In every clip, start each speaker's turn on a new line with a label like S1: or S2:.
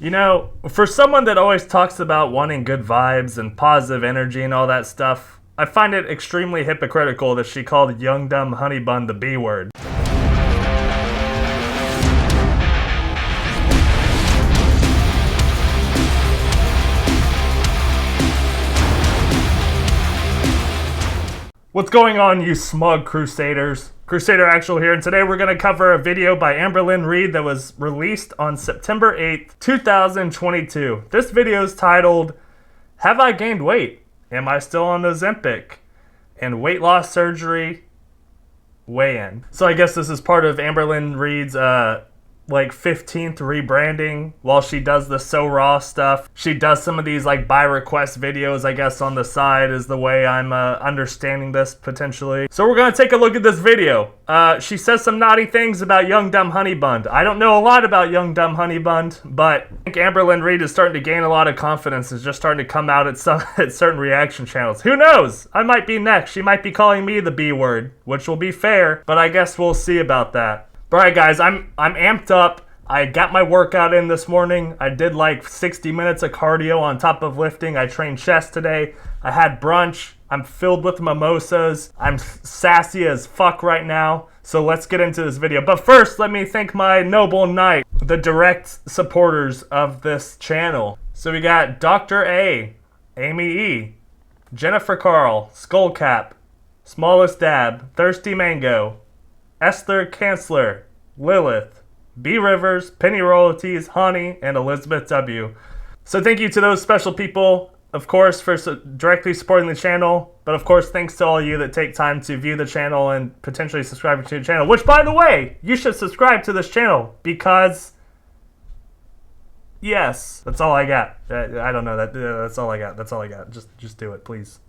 S1: You know, for someone that always talks about wanting good vibes and positive energy and all that stuff, I find it extremely hypocritical that she called Young Dumb Honey Bun the B word. What's going on, you smug Crusaders? Crusader Actual here, and today we're going to cover a video by Amberlynn Reid that was released on September 8th, 2022. This video is titled, Have I Gained Weight? Am I Still on Ozempic? And Weight Loss Surgery Weigh-In. So I guess this is part of Amberlynn Reid's 15th rebranding. While she does the So Raw stuff, she does some of these by request videos, I guess, on the side is the way I'm understanding this potentially. So we're gonna take a look at this video. She says some naughty things about Young Dumb Honey Bun. I don't know a lot about Young Dumb Honey Bun, but I think Amberlynn Reid is starting to gain a lot of confidence. Is just starting to come out at certain reaction channels. Who knows? I might be next. She might be calling me the B word, which will be fair, but I guess we'll see about that. Alright guys, I'm amped up. I got my workout in this morning. I did 60 minutes of cardio on top of lifting. I trained chest today. I had brunch. I'm filled with mimosas. I'm sassy as fuck right now. So let's get into this video. But first, let me thank my noble knight, the direct supporters of this channel. So we got Dr. A, Amy E, Jennifer Carl, Skullcap, Smallest Dab, Thirsty Mango, Esther Chancellor, Lilith, B. Rivers, Penny Royalties, Honey, and Elizabeth W. So thank you to those special people, of course, for directly supporting the channel. But of course, thanks to all of you that take time to view the channel and potentially subscribe to the channel. Which, by the way, you should subscribe to this channel because, yes, that's all I got. I don't know. That's all I got. That's all I got. Just do it, please.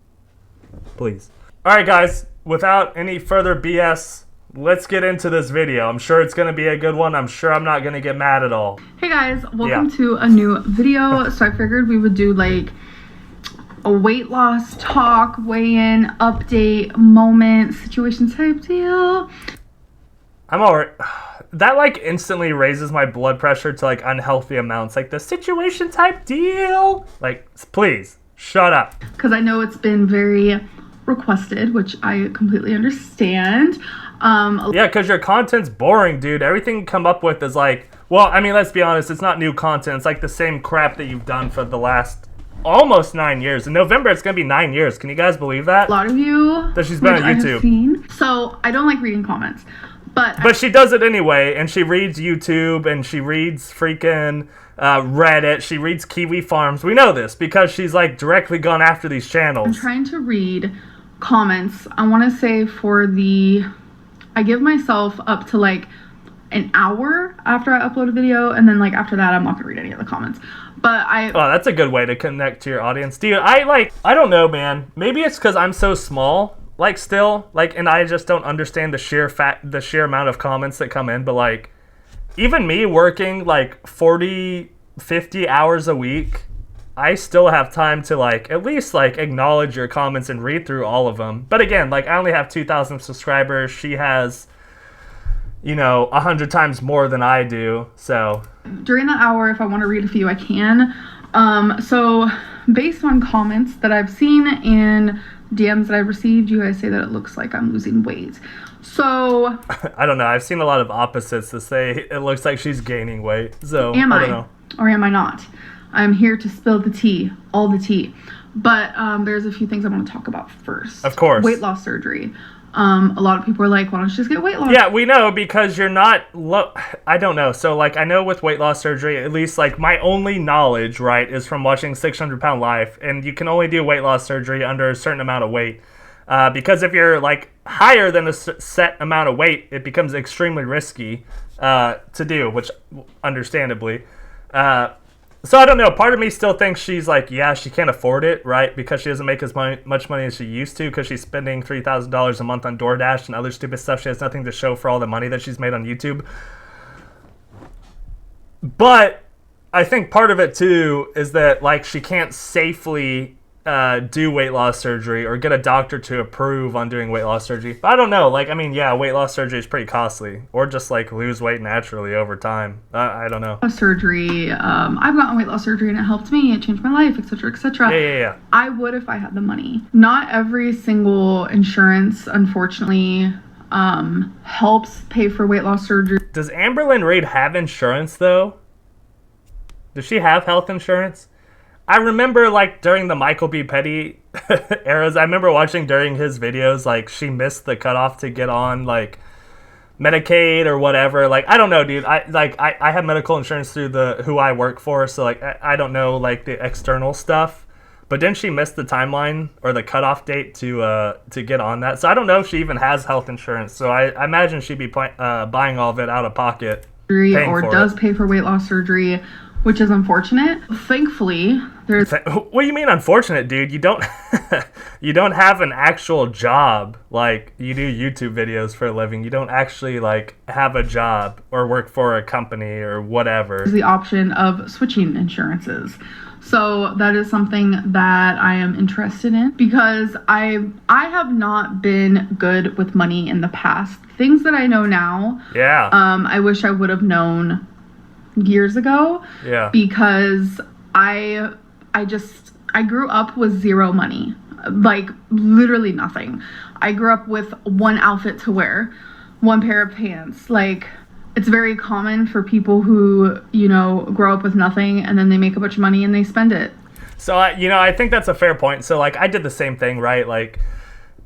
S1: Please. All right, guys. Without any further BS, let's get into this video. I'm sure it's going to be a good one. I'm sure I'm not going to get mad at all.
S2: Hey guys, welcome to a new video. So I figured we would do a weight loss talk, weigh-in, update, moment, situation type deal.
S1: I'm already... That instantly raises my blood pressure to unhealthy amounts. The situation type deal. Please, shut up.
S2: Because I know it's been very requested, which I completely understand.
S1: Yeah, because your content's boring, dude. Everything you come up with is well, I mean, let's be honest, it's not new content. It's the same crap that you've done for the last almost 9 years. In November, it's going to be 9 years. Can you guys believe that?
S2: A lot of you
S1: that she's been on YouTube.
S2: So I don't like reading comments, but
S1: she does it anyway, and she reads YouTube, and she reads freaking Reddit. She reads Kiwi Farms. We know this because she's directly gone after these channels.
S2: I'm trying to read comments. I want to say I give myself up to an hour after I upload a video, and then after that I'm not gonna read any of the comments. But oh,
S1: that's a good way to connect to your audience, dude. I don't know, man. Maybe it's because I'm so small, and I just don't understand the sheer amount of comments that come in. But even me working 40, 50 hours a week, I still have time to at least acknowledge your comments and read through all of them. But again, I only have 2,000 subscribers. She has, 100 times more than I do. So
S2: during that hour, if I want to read a few, I can. So based on comments that I've seen and DMs that I've received, you guys say that it looks like I'm losing weight. So
S1: I don't know. I've seen a lot of opposites that say it looks like she's gaining weight. So
S2: I
S1: don't know.
S2: Or am I not? I'm here to spill the tea, all the tea. But there's a few things I want to talk about first.
S1: Of course.
S2: Weight loss surgery. A lot of people are like, why don't you just get weight loss?
S1: Yeah, we know because you're not... I don't know. So, I know with weight loss surgery, at least, my only knowledge, right, is from watching 600 Pound Life. And you can only do weight loss surgery under a certain amount of weight. Because if you're, higher than a set amount of weight, it becomes extremely risky to do, which, understandably... So I don't know. Part of me still thinks she's yeah, she can't afford it, right? Because she doesn't make as much money as she used to because she's spending $3,000 a month on DoorDash and other stupid stuff. She has nothing to show for all the money that she's made on YouTube. But I think part of it too is that she can't safely do weight loss surgery or get a doctor to approve on doing weight loss surgery. But I don't know. Like, I mean, yeah, weight loss surgery is pretty costly, or just like lose weight naturally over time. I don't know.
S2: Surgery. I've gotten weight loss surgery and it helped me. It changed my life, etc., etc.
S1: Yeah.
S2: I would if I had the money. Not every single insurance, unfortunately, helps pay for weight loss surgery.
S1: Does Amberlynn Reid have insurance though? Does she have health insurance? I remember, like, during the Michael B. Petty eras, I remember watching during his videos, like, she missed the cutoff to get on, like, Medicaid or whatever. Like, I don't know, dude. I have medical insurance through who I work for, so, like, I don't know, like, the external stuff. But didn't she miss the timeline or the cutoff date to get on that? So I don't know if she even has health insurance. So I imagine she'd be buying all of it out of pocket.
S2: Or does pay for weight loss surgery, which is unfortunate. Thankfully, there's...
S1: What do you mean unfortunate, dude? You don't you don't have an actual job. Like, you do YouTube videos for a living. You don't actually, like, have a job or work for a company or whatever.
S2: The option of switching insurances. So that is something that I am interested in because I have not been good with money in the past. Things that I know now, I wish I would have known years ago. Because I grew up with zero money, like literally nothing. I grew up with one outfit to wear, one pair of pants. Like, it's very common for people who, you know, grow up with nothing and then they make a bunch of money and they spend it.
S1: So I think that's a fair point. So, like, I did the same thing, right? Like,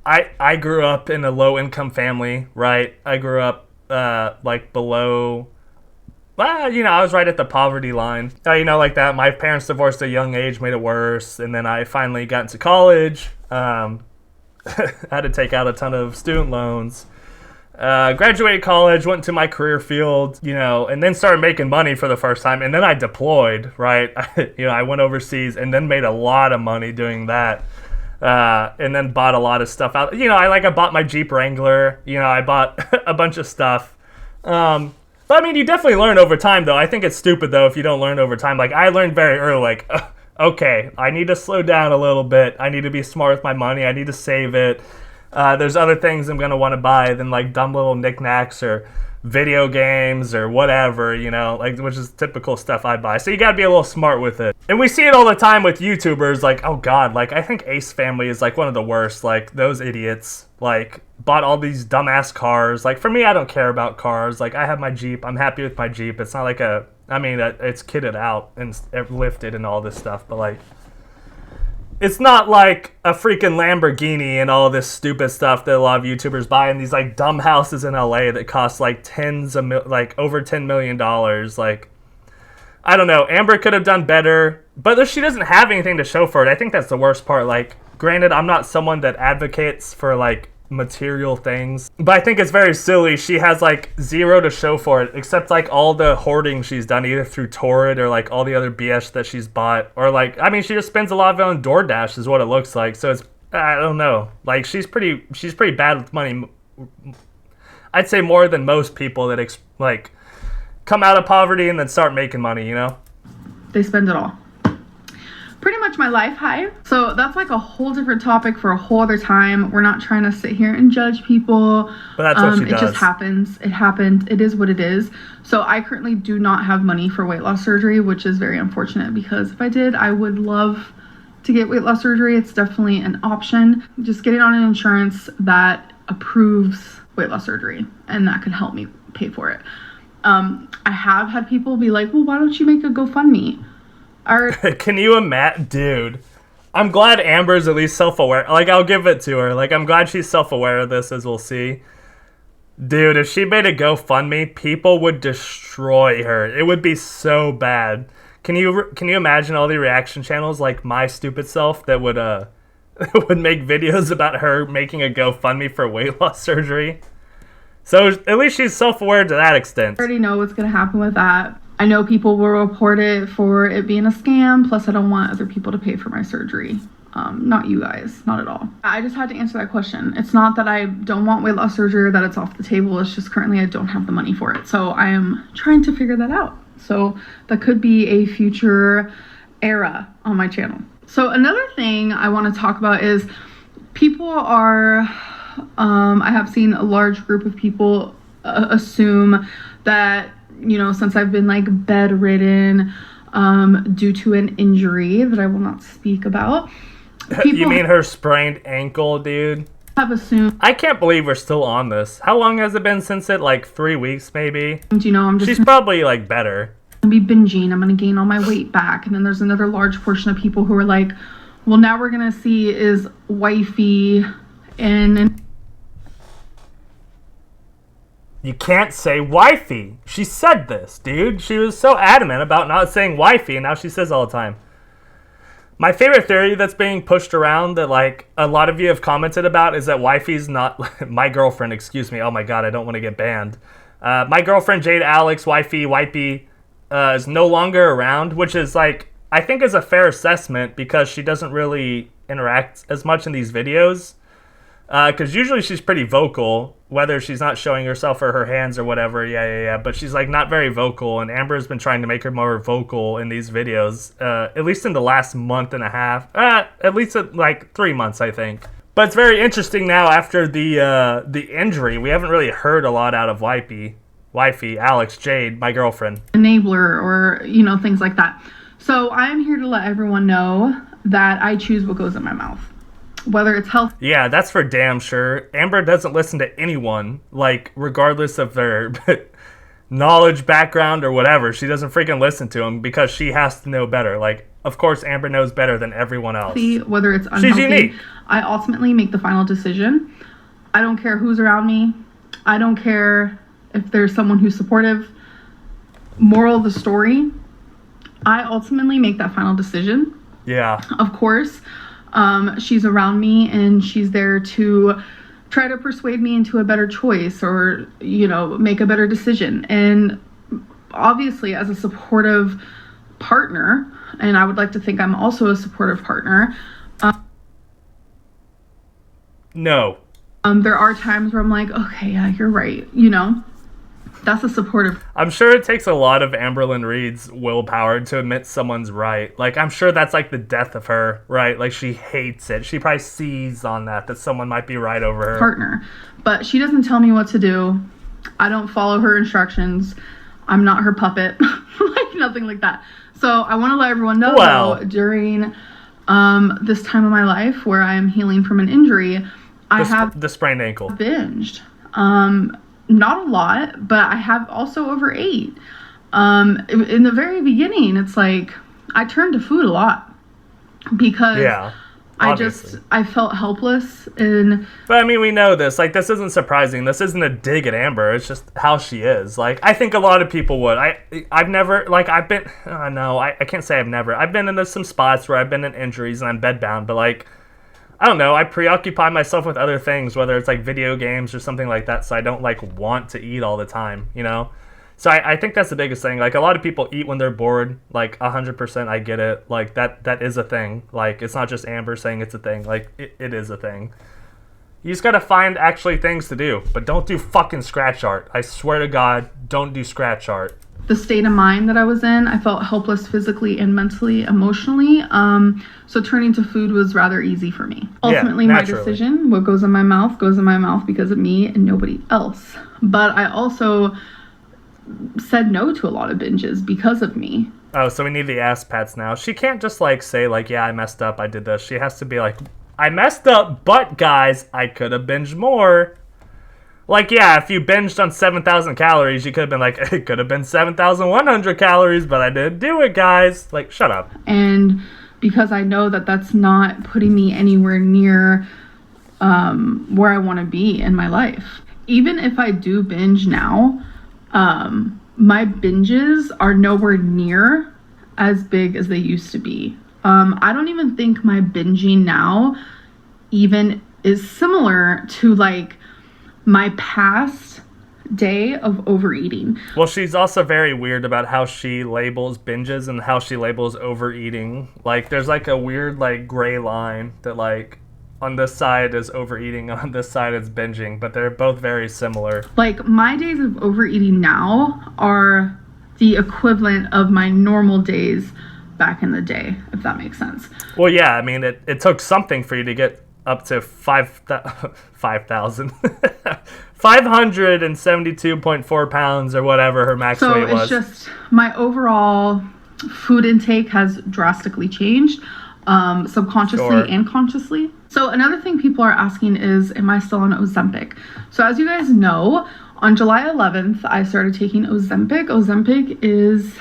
S1: I grew up in a low income family, right? I grew up like below, I was right at the poverty line. Like that. My parents divorced at a young age, made it worse. And then I finally got into college. Had to take out a ton of student loans. Graduated college, went to my career field, and then started making money for the first time. And then I deployed, right? I went overseas and then made a lot of money doing that. And then bought a lot of stuff out. I bought my Jeep Wrangler. I bought a bunch of stuff. But I mean, you definitely learn over time, though. I think it's stupid, though, if you don't learn over time. Like, I learned very early, like, okay, I need to slow down a little bit. I need to be smart with my money. I need to save it. There's other things I'm going to want to buy than, like, dumb little knickknacks or video games or whatever, which is typical stuff I buy. So you got to be a little smart with it. And we see it all the time with YouTubers, like, oh, God, like, I think Ace Family is, like, one of the worst. Like, those idiots, like, bought all these dumbass cars. Like, for me, I don't care about cars. Like, I have my Jeep. I'm happy with my Jeep. It's not like it's kitted out and lifted and all this stuff, but, like, it's not like a freaking Lamborghini and all this stupid stuff that a lot of YouTubers buy in these, like, dumb houses in LA that cost, like, over $10 million. Like, I don't know. Amber could have done better, but she doesn't have anything to show for it. I think that's the worst part. Like, granted, I'm not someone that advocates for, like, material things, but I think it's very silly. She has, like, zero to show for it, except, like, all the hoarding she's done, either through Torrid or, like, all the other BS that she's bought, or, like, I mean, she just spends a lot of it on DoorDash is what it looks like. So it's, I don't know, like, she's pretty bad with money. I'd say more than most people that like come out of poverty and then start making money.
S2: They spend it all. Pretty much my life. Hi. So that's like a whole different topic for a whole other time. We're not trying to sit here and judge people.
S1: But that's what she does.
S2: It just happens. It happened. It is what it is. So I currently do not have money for weight loss surgery, which is very unfortunate because if I did, I would love to get weight loss surgery. It's definitely an option. Just getting on an insurance that approves weight loss surgery, and that could help me pay for it. I have had people be like, well, why don't you make a GoFundMe?
S1: Can you imagine? Dude, I'm glad Amber's at least self-aware. Like, I'll give it to her. Like, I'm glad she's self-aware of this, as we'll see. Dude, if she made a GoFundMe, people would destroy her. It would be so bad. Can you imagine all the reaction channels like my stupid self that would would make videos about her making a GoFundMe for weight loss surgery? So at least she's self-aware to that extent.
S2: I already know what's going to happen with that. I know people will report it for it being a scam. Plus, I don't want other people to pay for my surgery. Not you guys. Not at all. I just had to answer that question. It's not that I don't want weight loss surgery or that it's off the table. It's just currently I don't have the money for it. So I am trying to figure that out. So that could be a future era on my channel. So another thing I want to talk about is people are, I have seen a large group of people assume that, you know, since I've been like bedridden due to an injury that I will not speak about.
S1: You mean her sprained ankle, dude?
S2: Have assumed.
S1: I can't believe we're still on this. How long has it been since it? Like 3 weeks, maybe?
S2: You know, I'm just.
S1: She's probably like better.
S2: I'm gonna be binging. I'm gonna gain all my weight back. And then there's another large portion of people who are like, well, now we're gonna see is wifey and.
S1: You can't say wifey. She said this, dude. She was so adamant about not saying wifey, and now she says all the time. My favorite theory that's being pushed around that, like, a lot of you have commented about is that wifey's not... my girlfriend, excuse me. Oh, my God, I don't want to get banned. My girlfriend, Jade Alex, wifey, is no longer around, which is, like, I think is a fair assessment because she doesn't really interact as much in these videos. Because usually she's pretty vocal, whether she's not showing herself or her hands or whatever, yeah, but she's like not very vocal, and Amber's been trying to make her more vocal in these videos, at least in the last month and a half, at least like 3 months, I think. But it's very interesting now after the injury, we haven't really heard a lot out of wifey, Alex, Jade, my girlfriend.
S2: Enabler or, you know, things like that. So I'm here to let everyone know that I choose what goes in my mouth. Whether it's health.
S1: Yeah, that's for damn sure. Amber doesn't listen to anyone, like, regardless of their knowledge, background, or whatever. She doesn't freaking listen to them because she has to know better. Like, of course, Amber knows better than everyone else.
S2: Whether it's unhealthy,
S1: she's unique.
S2: I ultimately make the final decision. I don't care who's around me. I don't care if there's someone who's supportive. Moral of the story, I ultimately make that final decision.
S1: Yeah.
S2: Of course. She's around me and she's there to try to persuade me into a better choice or, you know, make a better decision. And obviously as a supportive partner, and I would like to think I'm also a supportive partner.
S1: No.
S2: There are times where I'm like, okay, yeah, you're right. You know, that's a supportive.
S1: I'm sure it takes a lot of Amberlynn Reid's willpower to admit someone's right. Like, I'm sure that's like the death of her, right? Like, she hates it. She probably sees on that someone might be right over her.
S2: Partner. But she doesn't tell me what to do. I don't follow her instructions. I'm not her puppet. Like, nothing like that. So I want to let everyone know, though, during this time of my life where I am healing from an injury, I have
S1: the sprained ankle.
S2: Binged. Not a lot, but I have also overate. In the very beginning, it's like I turned to food a lot because I felt helpless.
S1: But I mean, we know this. Like, this isn't surprising. This isn't a dig at Amber. It's just how she is. Like, I think a lot of people would. I've never, like, I've been, no, I can't say I've never. I've been into some spots where I've been in injuries and I'm bedbound, but like, I don't know, I preoccupy myself with other things, whether it's like video games or something like that, so I don't like want to eat all the time, you know? So I think that's the biggest thing. Like, a lot of people eat when they're bored, like 100%, I get it. Like, that is a thing. Like, it's not just Amber saying it's a thing. Like, it is a thing. You just gotta find actually things to do, but don't do fucking scratch art. I swear to God, don't do scratch art.
S2: The state of mind that I was in, I felt helpless physically and mentally, emotionally. So turning to food was rather easy for me. Ultimately, my decision, what goes in my mouth because of me and nobody else. But I also said no to a lot of binges because of me.
S1: Oh, so we need the ass pats now. She can't just like say like, yeah, I messed up, I did this. She has to be like, I messed up, but guys, I could have binged more. Like, yeah, if you binged on 7,000 calories, you could have been like, it could have been 7,100 calories, but I didn't do it, guys. Like, shut up.
S2: And because I know that that's not putting me anywhere near where I want to be in my life. Even if I do binge now, my binges are nowhere near as big as they used to be. I don't even think my binging now even is similar to like my past day of overeating.
S1: Well, she's also very weird about how she labels binges and how she labels overeating. Like, there's like a weird like gray line that like on this side is overeating, on this side is binging, but they're both very similar.
S2: Like, my days of overeating now are the equivalent of my normal days back in the day, if that makes sense.
S1: Well, yeah, I mean, it took something for you to get up to 5,000. 572.4 pounds or whatever her max weight was.
S2: So it's just my overall food intake has drastically changed, subconsciously and consciously. So another thing people are asking is, am I still on Ozempic? So as you guys know, on July 11th, I started taking Ozempic. Ozempic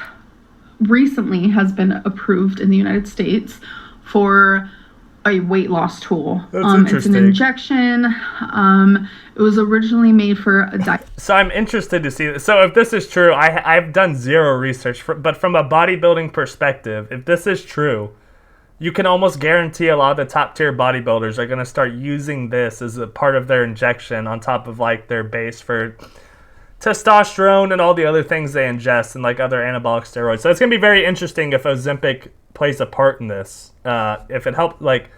S2: recently has been approved in the United States for a weight loss tool.
S1: That's interesting.
S2: It's an injection. It was originally made for a diet.
S1: So I'm interested to see this. So if this is true, I've done zero research, but from a bodybuilding perspective, if this is true, you can almost guarantee a lot of the top tier bodybuilders are going to start using this as a part of their injection on top of like their base for testosterone and all the other things they ingest and like other anabolic steroids. So it's going to be very interesting if Ozempic plays a part in this. If it helped, like,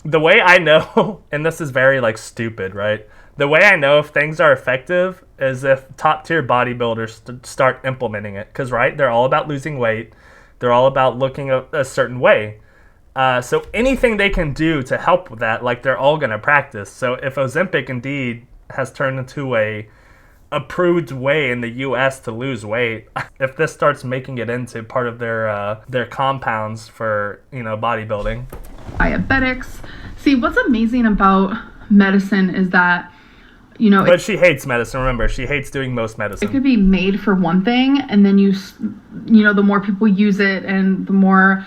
S1: the way I know, and this is very like stupid, right? The way I know if things are effective is if top tier bodybuilders start implementing it. Because, right, they're all about losing weight. They're all about looking a certain way. So anything they can do to help with that, like, they're all going to practice. So if Ozempic indeed has turned into a approved way in the US to lose weight, if this starts making it into part of their compounds for, you know, bodybuilding.
S2: Diabetics. See, what's amazing about medicine is that, you know,
S1: but she hates medicine. Remember, she hates doing most medicine.
S2: It could be made for one thing, and then you know, the more people use it and the more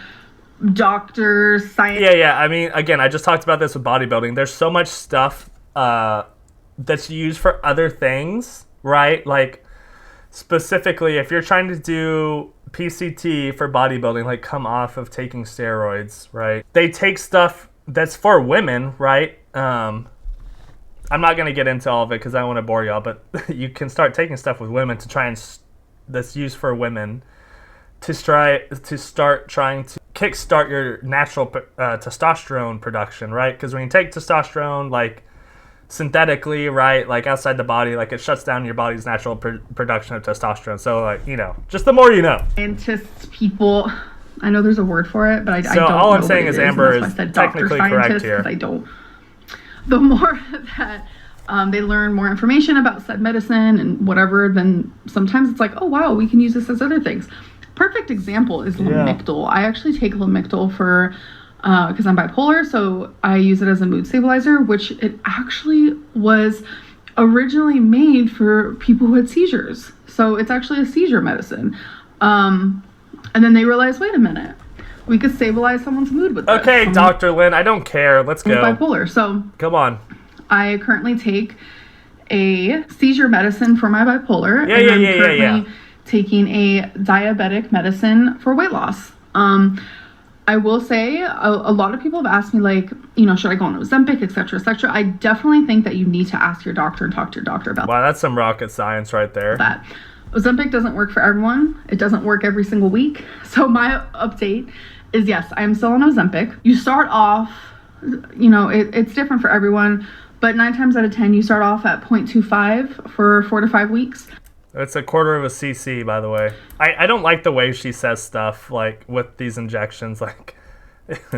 S2: doctors, science.
S1: Yeah. I mean, again, I just talked about this with bodybuilding. There's so much stuff that's used for other things, right? Like, specifically, if you're trying to do PCT for bodybuilding, like come off of taking steroids, right? They take stuff that's for women, right? I'm not going to get into all of it because I don't want to bore y'all, but you can start taking stuff with women to try and that's used for women to start trying to kickstart your natural testosterone production, right? Because when you take testosterone, like synthetically, right, like outside the body, like it shuts down your body's natural production of testosterone. So, like, you know, just the more you know.
S2: Scientists, people, I know there's a word for it, but I don't know.
S1: So all I'm saying is Amber is
S2: technically correct here. I don't. The more that they learn more information about said medicine and whatever, then sometimes it's like, oh wow, we can use this as other things. Perfect example is Lamictal. I actually take Lamictal for because I'm bipolar, so I use it as a mood stabilizer, which it actually was originally made for people who had seizures. So it's actually a seizure medicine. And then they realized, wait a minute, we could stabilize someone's mood with this.
S1: Okay, Dr. Lynn, I don't care. Let's go.
S2: I'm bipolar, so
S1: come on.
S2: I currently take a seizure medicine for my bipolar. I'm currently taking a diabetic medicine for weight loss. I will say a lot of people have asked me, like, you know, should I go on Ozempic, etc., etc. I definitely think that you need to ask your doctor and talk to your doctor about that.
S1: Wow, that's some rocket science right there.
S2: That Ozempic doesn't work for everyone. It doesn't work every single week. So my update is, yes, I'm still on Ozempic. You start off, you know, it's different for everyone, but 9 times out of 10, you start off at 0.25 for 4 to 5 weeks.
S1: It's a quarter of a cc, by the way. I don't like the way she says stuff, like, with these injections, like...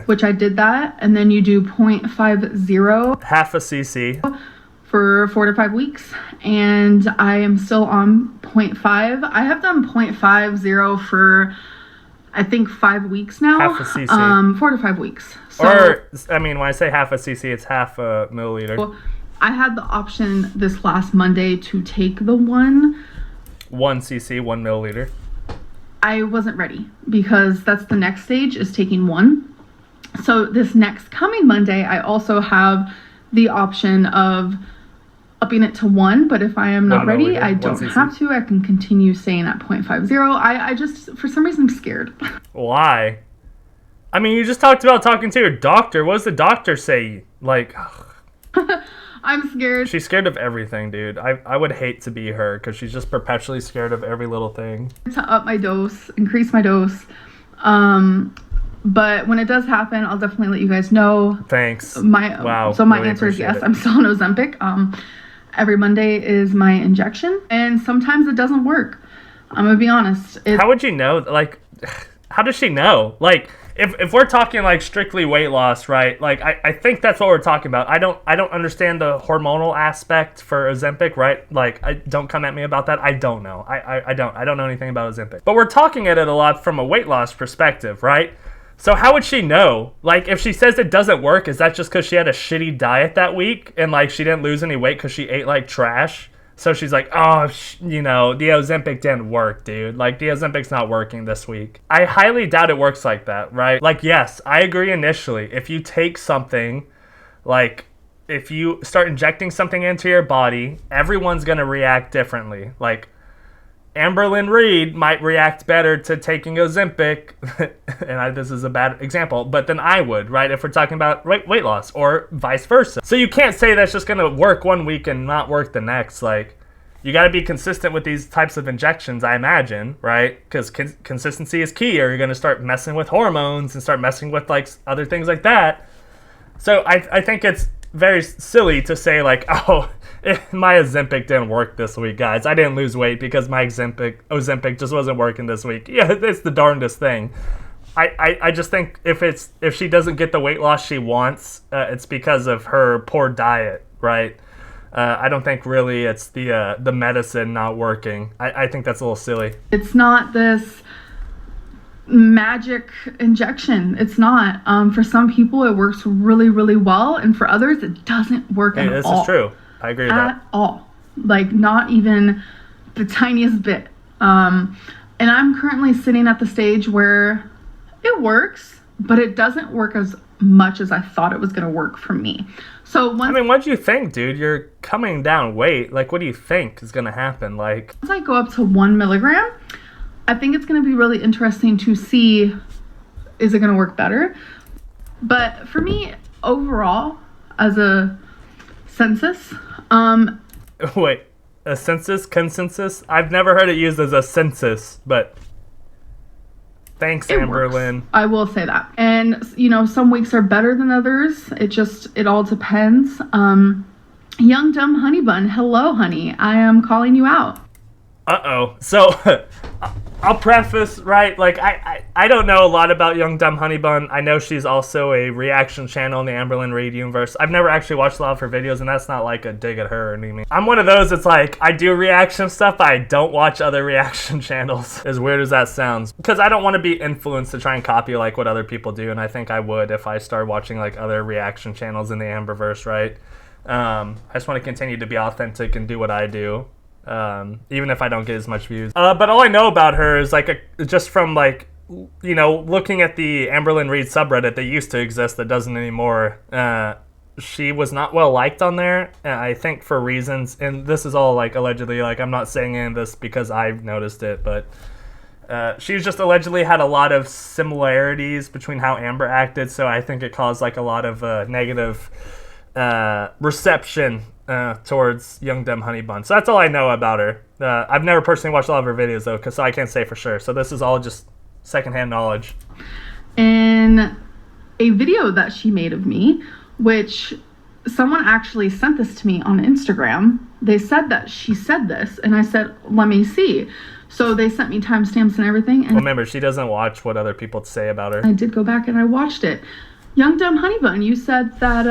S2: Which I did that, and then you do 0.50...
S1: half a cc.
S2: For 4 to 5 weeks, and I am still on 0.5. I have done 0.50 for, I think, 5 weeks now.
S1: Half a cc.
S2: 4 to 5 weeks. So,
S1: or, I mean, when I say half a cc, it's half a milliliter.
S2: Well, I had the option this last Monday to take the 1
S1: cc, 1 milliliter.
S2: I wasn't ready because that's the next stage, is taking 1. So this next coming Monday, I also have the option of upping it to 1, but if I am not ready, I don't have to. I can continue staying at 0.50. I just, for some reason, I'm scared.
S1: Why? I mean, you just talked about talking to your doctor. What does the doctor say? Like...
S2: I'm scared.
S1: She's scared of everything, dude. I would hate to be her because she's just perpetually scared of every little thing.
S2: To up my dose, increase my dose. But when it does happen, I'll definitely let you guys know.
S1: Thanks.
S2: Wow. So my answer is yes. I'm still on Ozempic. Every Monday is my injection, and sometimes it doesn't work. I'm gonna be honest.
S1: How would you know? Like, how does she know? Like, if we're talking like strictly weight loss, right? Like, I think that's what we're talking about. I don't understand the hormonal aspect for Ozempic, right? Like, don't come at me about that. I don't know. I don't know anything about Ozempic. But we're talking at it a lot from a weight loss perspective, right? So how would she know? Like, if she says it doesn't work, is that just because she had a shitty diet that week and like she didn't lose any weight because she ate like trash? So she's like, oh, the Ozempic didn't work, dude. Like, the Ozempic's not working this week. I highly doubt it works like that, right? Like, yes, I agree initially. If you take something, like, if you start injecting something into your body, everyone's going to react differently. Like, Amberlynn Reid might react better to taking Ozempic, and this is a bad example, but then I would, right, if we're talking about weight loss, or vice versa. So you can't say that's just going to work one week and not work the next. Like, you got to be consistent with these types of injections, I imagine, right? Because consistency is key, or you're going to start messing with hormones and start messing with, like, other things like that. So I think it's very silly to say, like, oh, my Ozempic didn't work this week, guys. I didn't lose weight because my Ozempic just wasn't working this week. Yeah, it's the darndest thing. I just think if she doesn't get the weight loss she wants, it's because of her poor diet, right? I don't think really it's the medicine not working. I think that's a little silly.
S2: It's not this magic injection. It's not. For some people, it works really, really well, and for others, it doesn't work at all.
S1: This is true. I agree with that.
S2: At all. Like, not even the tiniest bit. And I'm currently sitting at the stage where it works, but it doesn't work as much as I thought it was going to work for me. So
S1: what do you think, dude? You're coming down weight. Like, what do you think is going to happen? Like,
S2: once I go up to 1 milligram, I think it's going to be really interesting to see, is it going to work better? But for me, overall, as a census,
S1: wait, a census? Consensus? I've never heard it used as a census, but thanks, Amberlynn.
S2: I will say that. And, some weeks are better than others. It all depends. Young Dumb Honey Bun, hello, honey. I am calling you out.
S1: Uh-oh. So, I'll preface, right, like, I don't know a lot about Young Dumb Honey Bun. I know she's also a reaction channel in the Amberlynn Reid universe. I've never actually watched a lot of her videos, and that's not like a dig at her or anything. I'm one of those that's like, I do reaction stuff, but I don't watch other reaction channels, as weird as that sounds. Because I don't want to be influenced to try and copy, like, what other people do, and I think I would if I started watching, like, other reaction channels in the Amberverse, right? I just want to continue to be authentic and do what I do. Even if I don't get as much views. But all I know about her is just from looking at the Amberlynn Reid subreddit that used to exist that doesn't anymore. She was not well liked on there. I think for reasons, and this is all allegedly. I'm not saying any of this because I've noticed it, but she's just allegedly had a lot of similarities between how Amber acted. So I think it caused a lot of negative reception towards Young Dumb Honey Bun. So that's all I know about her. I've never personally watched a lot of her videos though, so I can't say for sure. So this is all just secondhand knowledge.
S2: In a video that she made of me, which someone actually sent this to me on Instagram, they said that she said this, and I said, let me see. So they sent me timestamps and everything. And
S1: remember, she doesn't watch what other people say about her.
S2: I did go back and I watched it. Young Dumb Honey Bun, you said that,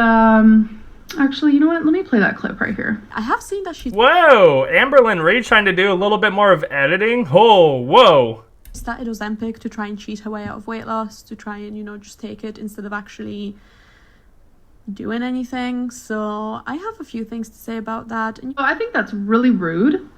S2: actually, you know what? Let me play that clip right here.
S3: I have seen that she's...
S1: Whoa! Amberlynn Reid trying to do a little bit more of editing? Oh, whoa!
S3: Started Ozempic to try and cheat her way out of weight loss, to try and, just take it instead of actually doing anything. So I have a few things to say about that. And
S2: I think that's really rude.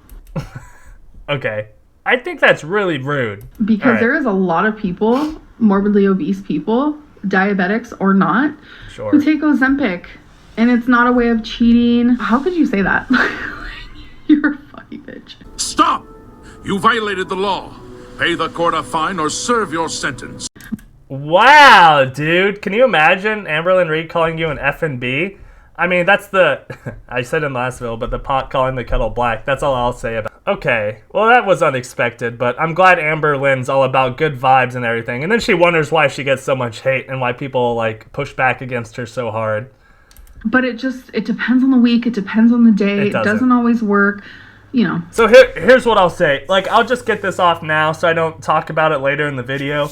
S1: Okay. I think that's really rude.
S2: Because there is a lot of people, morbidly obese people, diabetics or not, who take Ozempic. And it's not a way of cheating. How could you say that? You're a funny bitch.
S4: Stop! You violated the law. Pay the court a fine or serve your sentence.
S1: Wow, dude. Can you imagine Amberlynn Reid calling you an F&B? I mean, that's the... I said in the last video, but the pot calling the kettle black. That's all I'll say about it. Okay. Well, that was unexpected, but I'm glad Amberlynn's all about good vibes and everything. And then she wonders why she gets so much hate and why people, push back against her so hard.
S2: But it depends on the week. It depends on the day. It doesn't always work,
S1: So here's what I'll say. I'll just get this off now so I don't talk about it later in the video.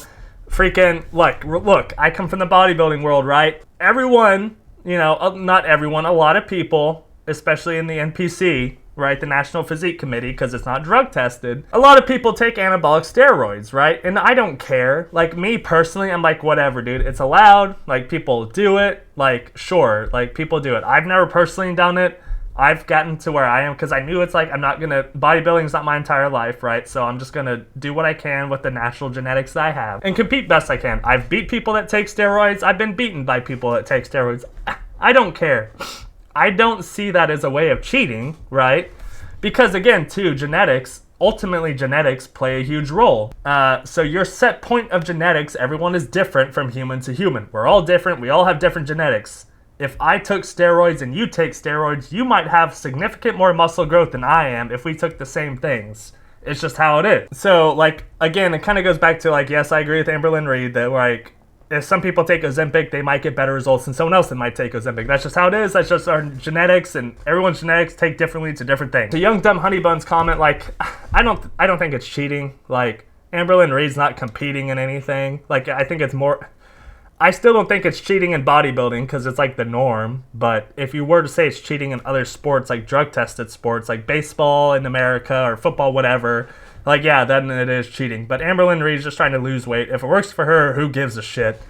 S1: freaking, look, I come from the bodybuilding world, right? Everyone, not everyone, a lot of people, especially in the NPC, right, the National Physique Committee, because it's not drug tested, a lot of people take anabolic steroids, right? And I don't care. Like, me personally, I'm like, whatever, dude. It's allowed. Like, people do it. Like, sure. Like, people do it. I've never personally done it. I've gotten to where I am because I knew it's like, I'm not going to, bodybuilding is not my entire life, right? So I'm just going to do what I can with the natural genetics that I have and compete best I can. I've beat people that take steroids. I've been beaten by people that take steroids. I don't care. I don't see that as a way of cheating, right? Because again, too, ultimately genetics play a huge role. So your set point of genetics, everyone is different from human to human. We're all different. We all have different genetics. If I took steroids and you take steroids, you might have significant more muscle growth than I am if we took the same things. It's just how it is. So, like, again, it kind of goes back to, like, yes, I agree with Amberlynn Reid that, like, if some people take Ozempic, they might get better results than someone else that might take Ozempic. That's just how it is. That's just our genetics, and everyone's genetics take differently to different things. The Young Dumb Honey Buns comment, like, I don't think it's cheating. Like, Amberlynn Reid's not competing in anything. Like, I think it's more... I still don't think it's cheating in bodybuilding because it's like the norm. But if you were to say it's cheating in other sports, like drug-tested sports, like baseball in America or football, whatever, like, yeah, then it is cheating. But Amberlynn Reid's just trying to lose weight. If it works for her, who gives a shit?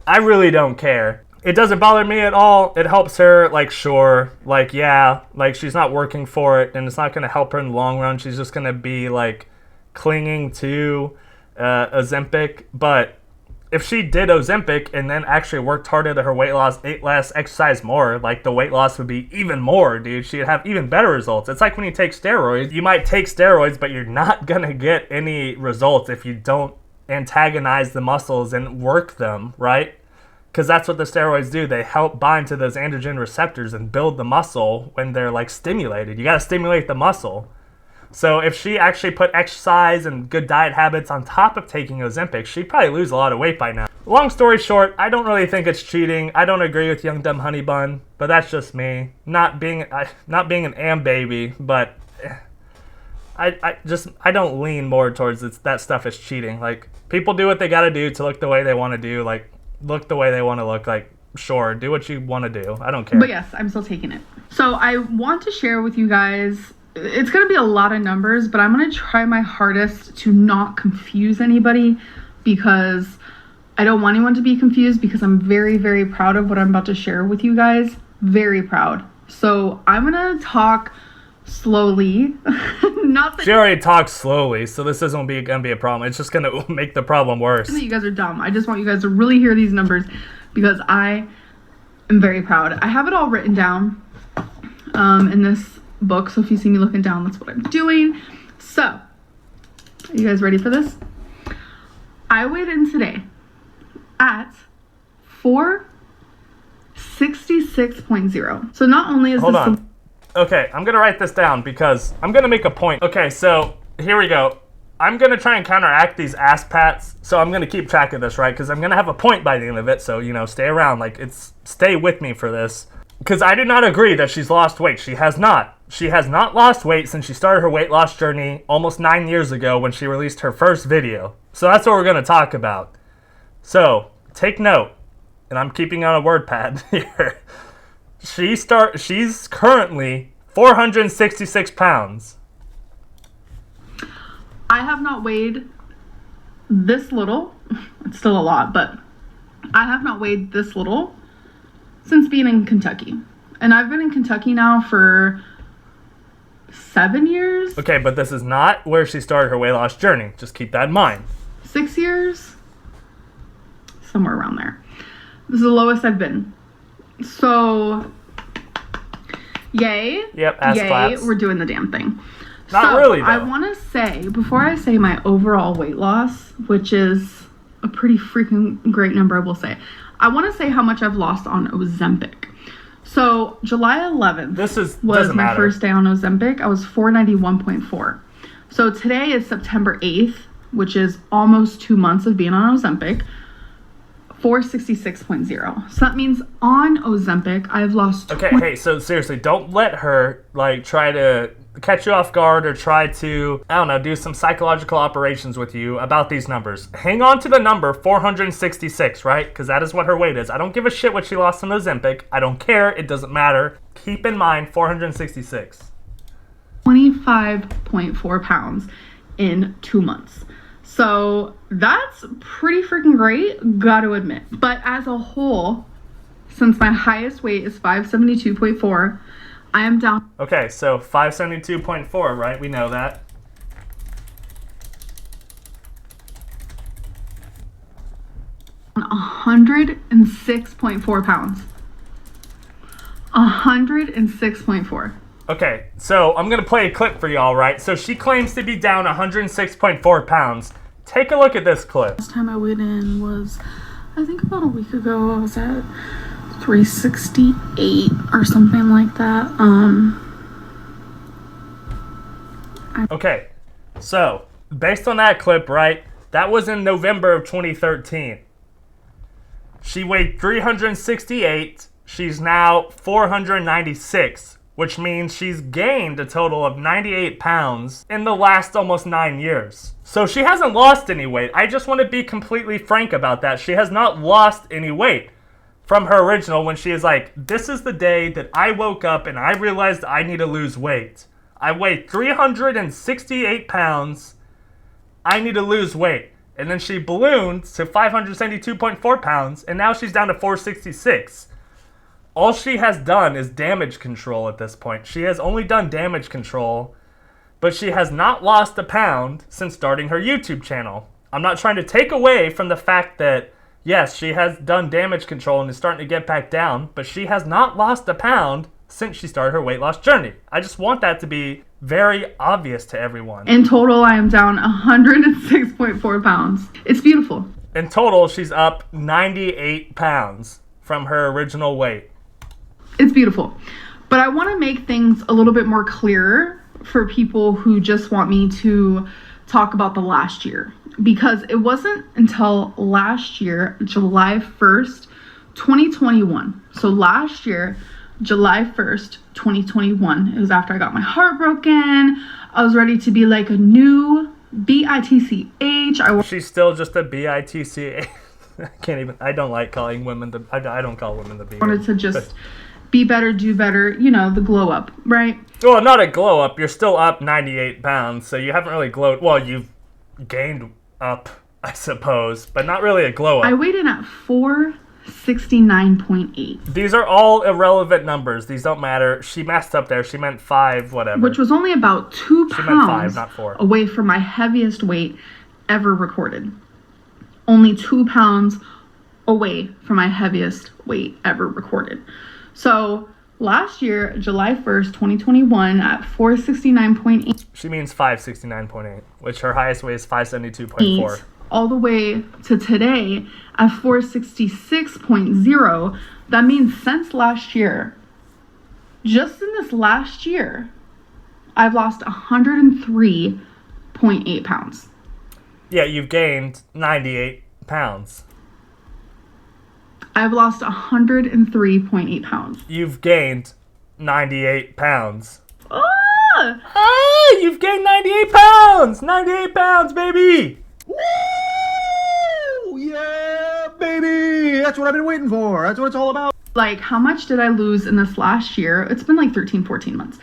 S1: I really don't care. It doesn't bother me at all. It helps her, like, sure. Like, yeah, like, she's not working for it, and it's not going to help her in the long run. She's just going to be, like, clinging to Ozempic. But if she did Ozempic and then actually worked harder to her weight loss, ate less, exercised more, like, the weight loss would be even more, dude. She'd have even better results. It's like when you take steroids. You might take steroids, but you're not going to get any results if you don't antagonize the muscles and work them, right? Because that's what the steroids do. They help bind to those androgen receptors and build the muscle when they're, like, stimulated. You got to stimulate the muscle. So if she actually put exercise and good diet habits on top of taking Ozempic, she'd probably lose a lot of weight by now. Long story short, I don't really think it's cheating. I don't agree with Young Dumb Honey Bun, but that's just me. Not being an am baby, but I don't lean more towards that stuff is cheating. Like, people do what they got to do to look the way they want to do, like, look the way they want to look. Like, sure, do what you want to do. I don't care.
S2: But yes, I'm still taking it. So I want to share with you guys, it's going to be a lot of numbers, but I'm going to try my hardest to not confuse anybody because I don't want anyone to be confused because I'm very, very proud of what I'm about to share with you guys. Very proud. So I'm going to talk slowly.
S1: She already talks slowly, so this isn't going to be a problem. It's just going to make the problem worse.
S2: You guys are dumb. I just want you guys to really hear these numbers because I am very proud. I have it all written down in this book, so if you see me looking down, that's what I'm doing. So, are you guys ready for this? I weighed in today at 466.0. So not only is
S1: Hold on. Okay, I'm gonna write this down because I'm gonna make a point. Okay, so here we go. I'm gonna try and counteract these ass pats, so I'm gonna keep track of this, right? Because I'm gonna have a point by the end of it. So, stay around. Like, stay with me for this. Because I do not agree that she's lost weight. She has not. She has not lost weight since she started her weight loss journey almost 9 years ago when she released her first video. So that's what we're going to talk about. So, take note. And I'm keeping on a word pad here. She's currently 466 pounds.
S2: I have not weighed this little. It's still a lot, but I have not weighed this little since being in Kentucky. And I've been in Kentucky now for 7 years.
S1: Okay, but this is not where she started her weight loss journey. Just keep that in mind.
S2: 6 years? Somewhere around there. This is the lowest I've been. So, yay.
S1: Yep, ass claps.
S2: We're doing the damn thing.
S1: Not really, though.
S2: I want to say, before I say my overall weight loss, which is a pretty freaking great number, I will say, I want to say how much I've lost on Ozempic. So, July 11th was my first day on Ozempic. I was 491.4. So, today is September 8th, which is almost 2 months of being on Ozempic. 466.0. So that means on Ozempic, I've lost
S1: Okay, hey, so seriously, don't let her, like, try to catch you off guard or try to, I don't know, do some psychological operations with you about these numbers. Hang on to the number 466, right? Because that is what her weight is. I don't give a shit what she lost on Ozempic. I don't care. It doesn't matter. Keep in mind 466.
S2: 25.4 pounds in 2 months. So that's pretty freaking great, gotta admit. But as a whole, since my highest weight is 572.4, I am down.
S1: Okay, so 572.4, right? We know that.
S2: On 106.4 pounds. 106.4.
S1: Okay, so I'm going to play a clip for y'all, right? So she claims to be down 106.4 pounds. Take a look at this clip.
S2: Last time I weighed in was, I think about a week ago, I was at 368 or something like that.
S1: Okay, so based on that clip, right, that was in November of 2013. She weighed 368. She's now 496, which means she's gained a total of 98 pounds in the last almost 9 years. So she hasn't lost any weight. I just want to be completely frank about that. She has not lost any weight from her original when she is like, this is the day that I woke up and I realized I need to lose weight. I weigh 368 pounds. I need to lose weight. And then she ballooned to 572.4 pounds, and now she's down to 466. All she has done is damage control at this point. She has only done damage control, but she has not lost a pound since starting her YouTube channel. I'm not trying to take away from the fact that, yes, she has done damage control and is starting to get back down, but she has not lost a pound since she started her weight loss journey. I just want that to be very obvious to everyone.
S2: In total, I am down 106.4 pounds. It's beautiful.
S1: In total, she's up 98 pounds from her original weight.
S2: It's beautiful. But I want to make things a little bit more clearer for people who just want me to talk about the last year. Because it wasn't until last year, July 1st, 2021. So last year, July 1st, 2021. It was after I got my heart broken. I was ready to be like a new BITCH.
S1: She's still just a BITCH. I don't like calling women I don't call women the B.
S2: I wanted to just be better, do better, you know, the glow up, right?
S1: Well, not a glow up. You're still up 98 pounds, so you haven't really glowed. Well, you've gained up, I suppose, but not really a glow up.
S2: I weighed in at 469.8.
S1: These are all irrelevant numbers. These don't matter. She messed up there. She meant 5, whatever.
S2: Which was only about 2
S1: She meant 5,
S2: pounds
S1: not 4.
S2: away from my heaviest weight ever recorded. Only 2 pounds away from my heaviest weight ever recorded. So last year, July 1st, 2021, at 469.8.
S1: She means 569.8, which her highest weight is 572.4.
S2: All the way to today at 466.0. That means since last year, just in this last year, I've lost 103.8 pounds.
S1: Yeah, you've gained 98 pounds.
S2: I've lost 103.8 pounds.
S1: You've gained 98 pounds.
S2: Ah!
S1: You've gained 98 pounds! 98 pounds, baby!
S5: Woo! Yeah, baby! That's what I've been waiting for. That's what it's all about.
S2: Like, how much did I lose in this last year? It's been like 13, 14 months.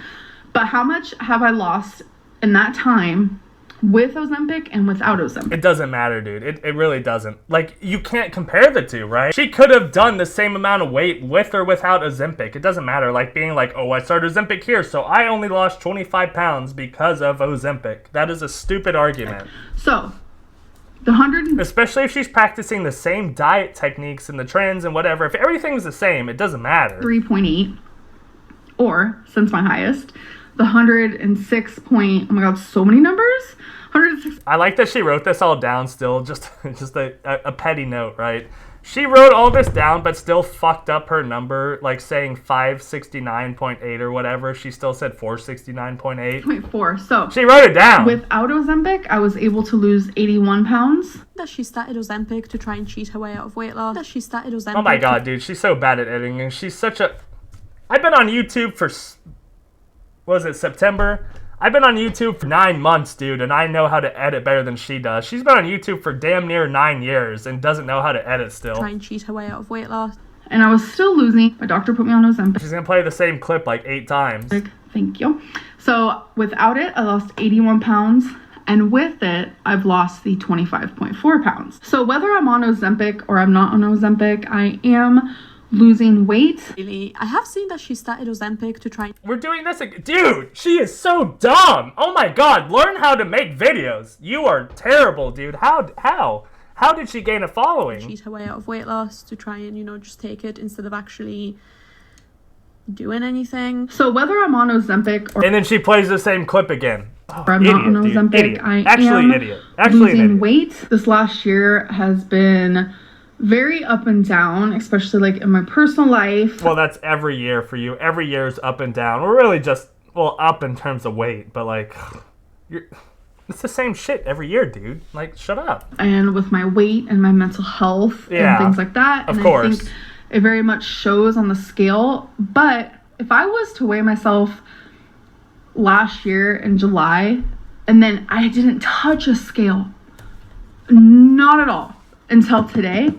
S2: But how much have I lost in that time with Ozempic and without Ozempic?
S1: It doesn't matter, dude. It really doesn't. Like, you can't compare the two, right? She could have done the same amount of weight with or without Ozempic. It doesn't matter. Like, being like, oh, I started Ozempic here, so I only lost 25 pounds because of Ozempic. That is a stupid argument.
S2: So, the 100...
S1: Especially if she's practicing the same diet techniques and the trends and whatever. If everything's the same, it doesn't matter.
S2: 3.8, or, since my highest, the 106 point... Oh my god, so many numbers? 106...
S1: I like that she wrote this all down still, just a petty note, right? She wrote all this down, but still fucked up her number, like saying 569.8 or whatever. She still said 469.8.
S2: Wait, 4. So
S1: she wrote it down.
S2: Without Ozempic, I was able to lose 81 pounds.
S3: That she started Ozempic to try and cheat her way out of weight loss. That she started Ozempic.
S1: Oh my god, dude, she's so bad at editing, and she's such a... I've been on YouTube for... What was it, September? I've been on YouTube for 9 months, dude, and I know how to edit better than she does. She's been on YouTube for damn near 9 years and doesn't know how to edit still.
S3: Try and cheat her way out of weight loss.
S2: And I was still losing. My doctor put me on Ozempic.
S1: She's gonna play the same clip like 8 times.
S2: Thank you. So without it, I lost 81 pounds. And with it, I've lost the 25.4 pounds. So whether I'm on Ozempic or I'm not on Ozempic, I am losing weight.
S3: Really, I have seen that she started Ozempic to try and...
S1: We're doing this again. Dude, she is so dumb. Oh my god, learn how to make videos. You are terrible, dude. How did she gain a following?
S3: cheat her way out of weight loss, to try and, you know, just take it instead of actually doing anything.
S2: So whether I'm on Ozempic or
S1: And then she plays the same clip again. Oh,
S2: I'm not on
S1: dude.
S2: Ozempic,
S1: Idiot.
S2: I
S1: Actually,
S2: am
S1: idiot. Actually, an
S2: losing
S1: idiot.
S2: weight. This last year has been very up and down, especially like in my personal life.
S1: Well, that's every year for you. Every year is up and down. We're really just, well, up in terms of weight, but like, it's the same shit every year, dude. Like, shut up.
S2: And with my weight and my mental health
S1: Yeah,
S2: and things like that.
S1: of
S2: And
S1: course.
S2: I think it very much shows on the scale. But if I was to weigh myself last year in July, and then I didn't touch a scale, not at all, until today,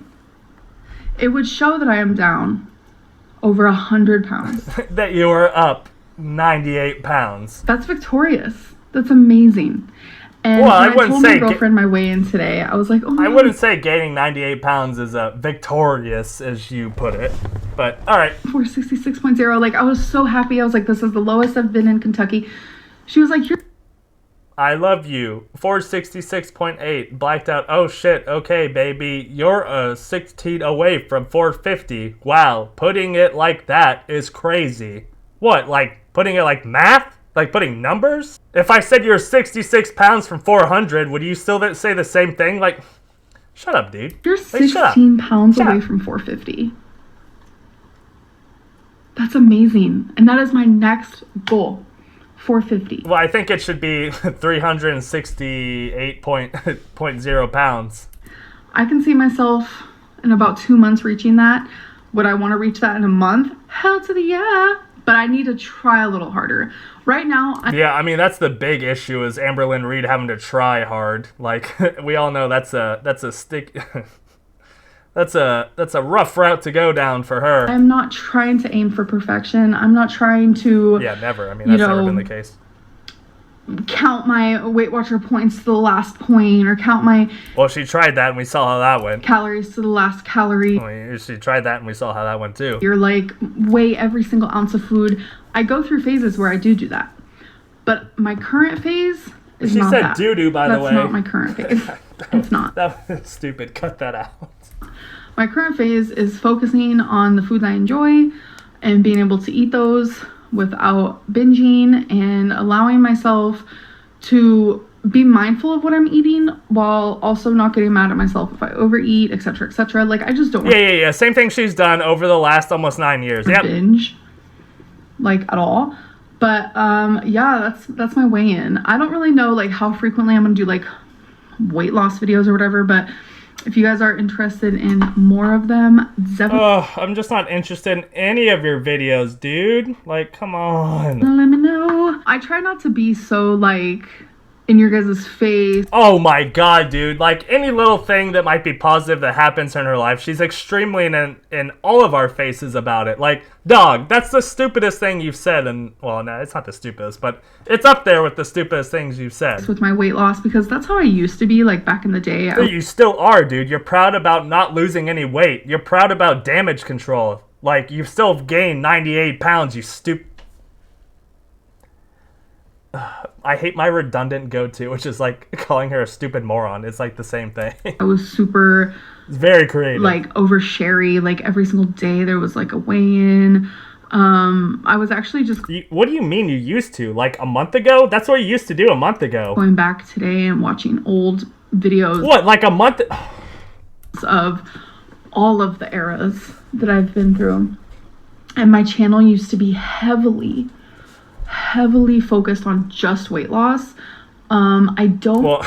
S2: it would show that I am down over 100 pounds.
S1: That you are up 98 pounds.
S2: That's victorious. That's amazing. And
S1: Well, I
S2: when I
S1: wouldn't
S2: told
S1: say
S2: my girlfriend my weigh-in today, I was like, oh my
S1: I
S2: God.
S1: wouldn't say gaining 98 pounds is victorious, as you put it. But, all right.
S2: 466.0. Like, I was so happy. I was like, this is the lowest I've been in Kentucky. She was like, you're
S1: I love you. 466.8. Blacked out. Oh, shit. Okay, baby. You're 16 away from 450. Wow. Putting it like that is crazy. What? Like, putting it like math? Like putting numbers? If I said you're 66 pounds from 400, would you still say the same thing? Like, shut up, dude.
S2: you're
S1: Like, shut up.
S2: 16 pounds
S1: Shut
S2: away
S1: up.
S2: from 450. That's amazing. And that is my next goal. 450.
S1: Well, I think it should be 368.0 pounds.
S2: I can see myself in about 2 months reaching that. Would I want to reach that in a month? Hell to the yeah. But I need to try a little harder. Right now,
S1: Yeah, I mean, that's the big issue is Amberlynn Reid having to try hard. Like, we all know that's a stick... That's a rough route to go down for her.
S2: I'm not trying to aim for perfection. I'm not trying to
S1: Yeah, never. I mean, that's never been the case.
S2: count my Weight Watcher points to the last point or count my
S1: Well, she tried that and we saw how that went.
S2: calories to the last calorie.
S1: She tried that and we saw how that went too.
S2: You're like, weigh every single ounce of food. I go through phases where I do that. But my current phase is
S1: She
S2: not
S1: said
S2: that.
S1: doo-doo, by the way.
S2: That's not my current phase. It's not.
S1: That was stupid. Cut that out.
S2: My current phase is focusing on the foods I enjoy and being able to eat those without binging and allowing myself to be mindful of what I'm eating while also not getting mad at myself if I overeat, etc., etc. Like, I just don't
S1: Yeah. Same thing she's done over the last almost 9 years. Yep.
S2: binge, like, at all. But yeah, that's my weigh-in. I don't really know like how frequently I'm gonna do like weight loss videos or whatever, but if you guys are interested in more of them, definitely
S1: Oh, I'm just not interested in any of your videos, dude. Like, come on.
S2: let me know. I try not to be so like in your guys' face.
S1: Oh my god, dude. Like, any little thing that might be positive that happens in her life, she's extremely in all of our faces about it. Like, dog, that's the stupidest thing you've said. And, well, no, it's not the stupidest, but it's up there with the stupidest things you've said.
S2: With my weight loss, because that's how I used to be like back in the day.
S1: You still are, dude. You're proud about not losing any weight. You're proud about damage control. Like, you've still gained 98 pounds, you I hate my redundant go-to, which is like calling her a stupid moron. It's like the same thing.
S2: I was super
S1: It's very creative.
S2: like oversharey. Like every single day there was like a weigh-in. I was actually just
S1: What do you mean you used to? Like a month ago? That's what you used to do a month ago.
S2: going back today and watching old videos
S1: What, like a month?
S2: of all of the eras that I've been through. And my channel used to be heavily focused on just weight loss. I don't...
S1: Well,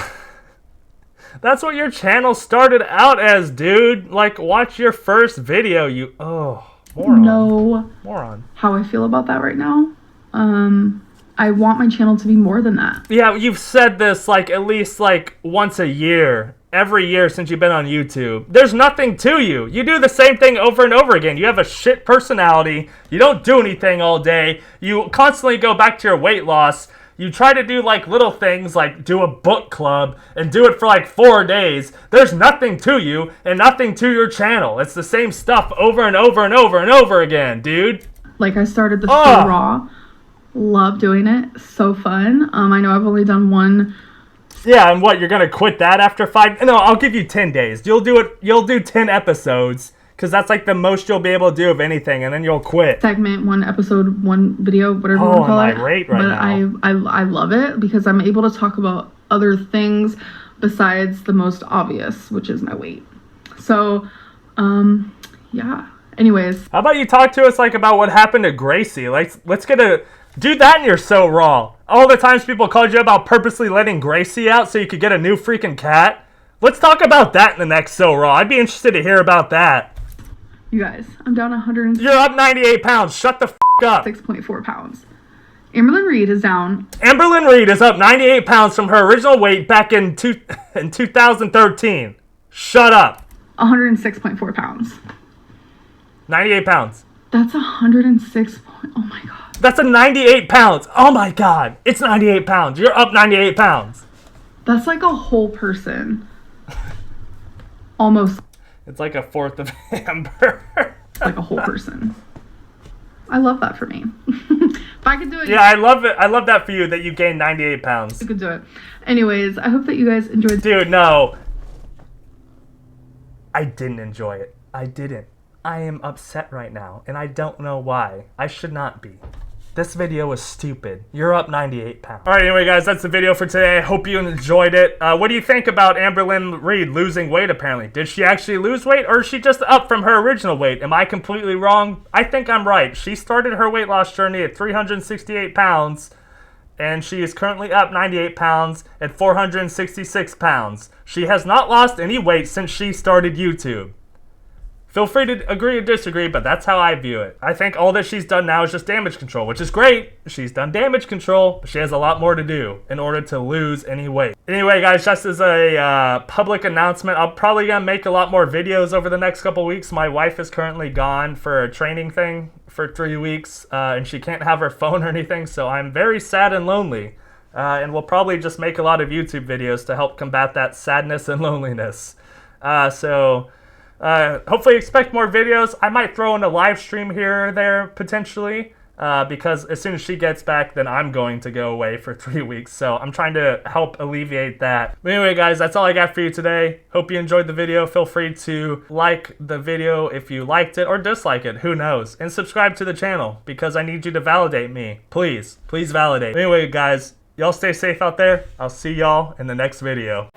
S1: that's what your channel started out as, dude. Like, watch your first video. You... Oh, moron.
S2: know
S1: Moron.
S2: how I feel about that right now. I want my channel to be more than that.
S1: Yeah, you've said this, like, at least, like, once a year. Every year since you've been on YouTube. There's nothing to you. You do the same thing over and over again. You have a shit personality. You don't do anything all day. You constantly go back to your weight loss. You try to do like little things like do a book club and do it for like 4 days. There's nothing to you and nothing to your channel. It's the same stuff over and over and over and over again, dude.
S2: Like I started the So Raw. Love doing it. So fun. I know I've only done one.
S1: Yeah, and what, you're gonna quit that after 5? No, I'll give you 10 days. You'll do 10 episodes, because that's like the most you'll be able to do of anything, and then you'll quit.
S2: Segment, 1 episode, 1 video, whatever you want to call it.
S1: Irate
S2: but
S1: now.
S2: I love it because I'm able to talk about other things besides the most obvious, which is my weight. So, yeah. Anyways.
S1: How about you talk to us like about what happened to Gracie? Like, let's do that in your So Raw. All the times people called you about purposely letting Gracie out so you could get a new freaking cat. Let's talk about that in the next So Raw. I'd be interested to hear about that.
S2: You guys, I'm down 106.4
S1: You're up 98 pounds. Shut the f*** up.
S2: pounds. Amberlynn Reid is down.
S1: Amberlynn Reid is up 98 pounds from her original weight back in 2013. Shut up.
S2: 106.4 pounds.
S1: 98 pounds.
S2: That's 106. Oh my god.
S1: That's a 98 pounds. Oh my god. It's 98 pounds. You're up 98 pounds.
S2: That's like a whole person. Almost.
S1: It's like a fourth of Amber.
S2: Like a whole person. I love that for me. If I could do it.
S1: Yeah, I love it. I love that for you that you gained 98 pounds.
S2: I could do it. Anyways, I hope that you guys enjoyed.
S1: Dude, no. I didn't enjoy it. I didn't. I am upset right now, and I don't know why. I should not be. This video was stupid. You're up 98 pounds. Alright, anyway, guys, that's the video for today. I hope you enjoyed it. What do you think about Amberlynn Reid losing weight, apparently? Did she actually lose weight, or is she just up from her original weight? Am I completely wrong? I think I'm right. She started her weight loss journey at 368 pounds, and she is currently up 98 pounds at 466 pounds. She has not lost any weight since she started YouTube. Feel free to agree or disagree, but that's how I view it. I think all that she's done now is just damage control, which is great. She's done damage control, but she has a lot more to do in order to lose any weight. Anyway, guys, just as a public announcement, I'm probably going to make a lot more videos over the next couple weeks. My wife is currently gone for a training thing for 3 weeks, and she can't have her phone or anything, so I'm very sad and lonely. And we'll probably just make a lot of YouTube videos to help combat that sadness and loneliness. Hopefully expect more videos. I might throw in a live stream here or there potentially, because as soon as she gets back, then I'm going to go away for 3 weeks. So I'm trying to help alleviate that. But anyway, guys, that's all I got for you today. Hope you enjoyed the video. Feel free to like the video if you liked it or dislike it. Who knows? And subscribe to the channel because I need you to validate me. Please validate. Anyway, guys, y'all stay safe out there. I'll see y'all in the next video.